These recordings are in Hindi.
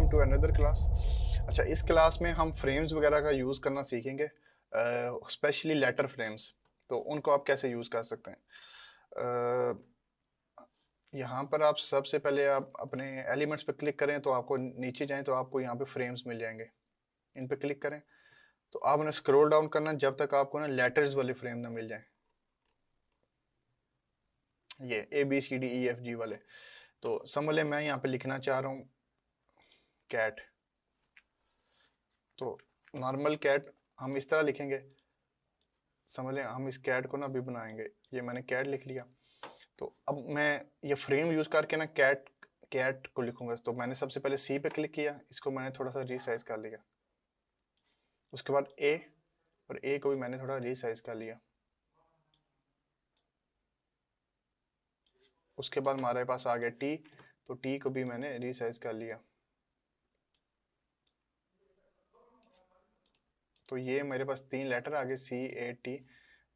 Welcome to another class. अच्छा, इस क्लास में हम फ्रेम्स वगैरह का यूज़ करना सीखेंगे, स्पेशली लेटर फ्रेम्स। तो उनको आप कैसे यूज़ कर सकते हैं। यहाँ पर आप सबसे पहले आप अपने एलिमेंट्स पे क्लिक करें तो आपको नीचे जाएं तो आपको यहाँ पे फ्रेम्स मिल जाएंगे। इन पे क्लिक करें तो आप उन्हें स्क्रॉल डाउन करना जब तक आपको ना लेटर्स वाले फ्रेम ना मिल जाए, ये ABCDEFG वाले। तो समझ लें मैं यहाँ पे लिखना चाह रहा हूँ कैट, तो नॉर्मल कैट हम इस तरह लिखेंगे। समझ लें हम इस कैट को ना अभी बनाएंगे, ये मैंने कैट लिख लिया। तो अब मैं ये फ्रेम यूज करके ना कैट कैट को लिखूंगा। तो मैंने सबसे पहले सी पे क्लिक किया, इसको मैंने थोड़ा सा रीसाइज कर लिया। उसके बाद ए, और ए को भी मैंने थोड़ा रीसाइज कर लिया। उसके बाद हमारे पास आ गया टी, तो टी को भी मैंने रीसाइज कर लिया। तो ये मेरे पास 3 लेटर आ गए CAT।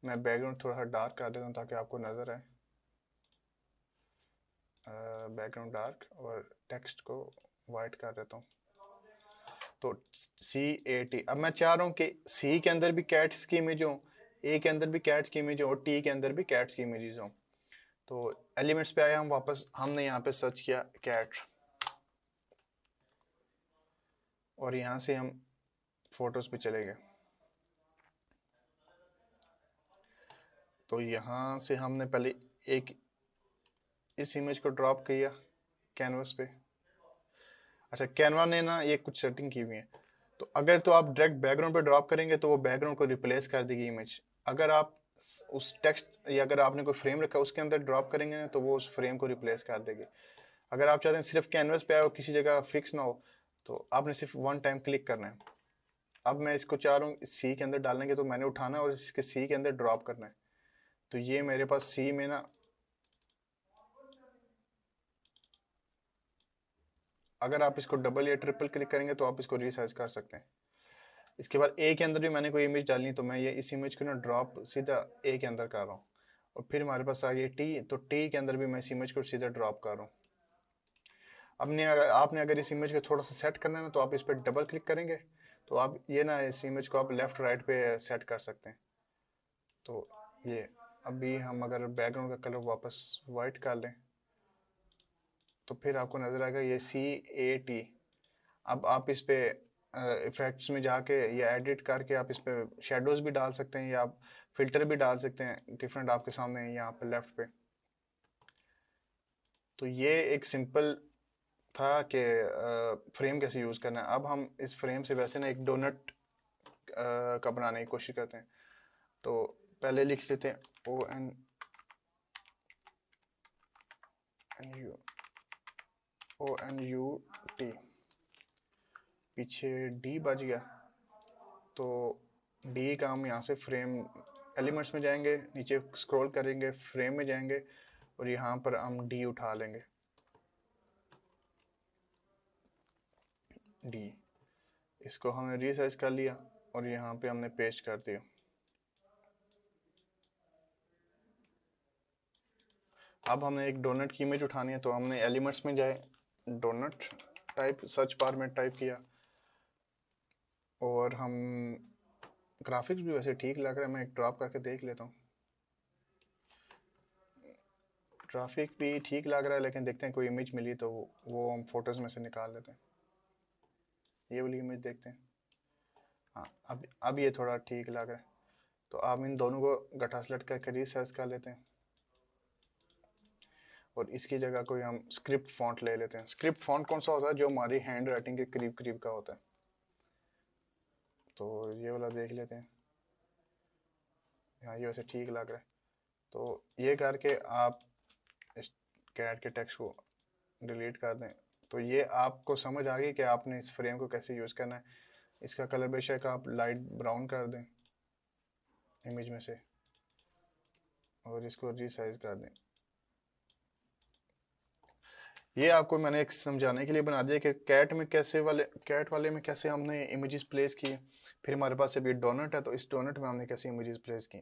मैं बैकग्राउंड थोड़ा सा डार्क कर देता हूँ ताकि आपको नजर आए, बैकग्राउंड डार्क, और टेक्स्ट को वाइट कर देता हूँ। तो CAT, अब मैं चाह रहा हूँ कि सी के अंदर भी कैट्स की इमेज हो, ए के अंदर भी कैट्स की इमेज हो, और टी के अंदर भी कैट्स की इमेजेस हो। तो एलिमेंट्स पे आए हम वापस, हमने यहाँ पे सर्च किया कैट, और यहाँ से हम फोटोज पे चले गए। तो यहाँ से हमने पहले एक इस इमेज को ड्रॉप किया कैनवस पे। अच्छा, कैनवा ने ना ये कुछ सेटिंग की हुई है, तो अगर तो आप डायरेक्ट बैकग्राउंड पे ड्रॉप करेंगे तो वो बैकग्राउंड को रिप्लेस कर देगी इमेज। अगर आप उस टेक्स्ट या अगर आपने कोई फ्रेम रखा उसके अंदर ड्रॉप करेंगे ना तो वो उस फ्रेम को रिप्लेस कर देगी। अगर आप चाहते हैं सिर्फ कैनवस पे आए और किसी जगह फिक्स ना हो तो आपने सिर्फ वन टाइम क्लिक करना है। अब मैं इसको चाह रहा हूँ सी के अंदर डालने के, तो मैंने उठाना है और इसके सी के अंदर ड्रॉप करना है। तो ये मेरे पास सी में ना, अगर आप इसको डबल या ट्रिपल क्लिक करेंगे तो आप इसको रीसाइज कर सकते हैं। इसके बाद ए के अंदर भी मैंने कोई इमेज डालनी, तो मैं ये इस इमेज को ना ड्रॉप सीधा ए के अंदर कर रहा हूँ। और फिर हमारे पास आ गई टी, तो टी के अंदर भी मैं इस इमेज को सीधा ड्रॉप कर रहा हूँ। आपने अगर इस इमेज को थोड़ा सा सेट करना है ना तो आप इस पर डबल क्लिक करेंगे तो आप ये ना इस इमेज को आप लेफ्ट राइट पे सेट कर सकते हैं। तो ये अभी हम अगर बैकग्राउंड का कलर वापस वाइट कर लें तो फिर आपको नजर आएगा ये CAT। अब आप इस पे इफेक्ट्स में जाके या एडिट करके आप इस पे शेडोज भी डाल सकते हैं या आप फिल्टर भी डाल सकते हैं, डिफरेंट आपके सामने है यहाँ पे लेफ्ट पे। तो ये एक सिंपल था कि फ्रेम कैसे यूज करना है। अब हम इस फ्रेम से वैसे ना एक डोनट का बनाने की कोशिश करते हैं। तो पहले लिख लेते हैं ONUT, पीछे D बज गया। तो D का हम यहाँ से फ्रेम एलिमेंट्स में जाएंगे, नीचे स्क्रॉल करेंगे, फ्रेम में जाएंगे और यहाँ पर हम D उठा लेंगे। D, इसको हमने रीसाइज कर लिया और यहाँ पे हमने पेस्ट कर दिया। अब हमने एक डोनट की इमेज उठानी है, तो हमने एलिमेंट्स में जाए, डोनट टाइप सर्च बार में टाइप किया, और हम ग्राफिक्स भी वैसे ठीक लग रहा है, मैं एक ड्रॉप करके देख लेता हूँ। ट्रैफिक भी ठीक लग रहा है, लेकिन देखते हैं कोई इमेज मिली तो वो हम फोटोज में से निकाल लेते हैं। ये वाली इमेज देखते हैं। हाँ, अब ये थोड़ा ठीक लग रहा है, तो आप इन दोनों को गठा सेलेक्ट करके रीसाइज कर लेते हैं और इसकी जगह कोई हम स्क्रिप्ट फॉन्ट ले लेते हैं। स्क्रिप्ट फॉन्ट कौन सा होता है? जो हमारी हैंड राइटिंग के करीब करीब का होता है। तो ये वाला देख लेते हैं। हाँ, ये वैसे ठीक लग रहा है। तो ये करके आप इस कैट के टेक्स्ट को डिलीट कर दें। तो ये आपको समझ आ गई कि आपने इस फ्रेम को कैसे यूज़ करना है। इसका कलर बेशक आप लाइट ब्राउन कर दें इमेज में से और इसको रीसाइज कर दें। ये आपको मैंने एक समझाने के लिए बना दिया कि कैट वाले में कैसे हमने इमेजेस प्लेस किए। फिर हमारे पास अभी डोनट है, तो इस डोनट में हमने कैसे इमेजेस प्लेस की।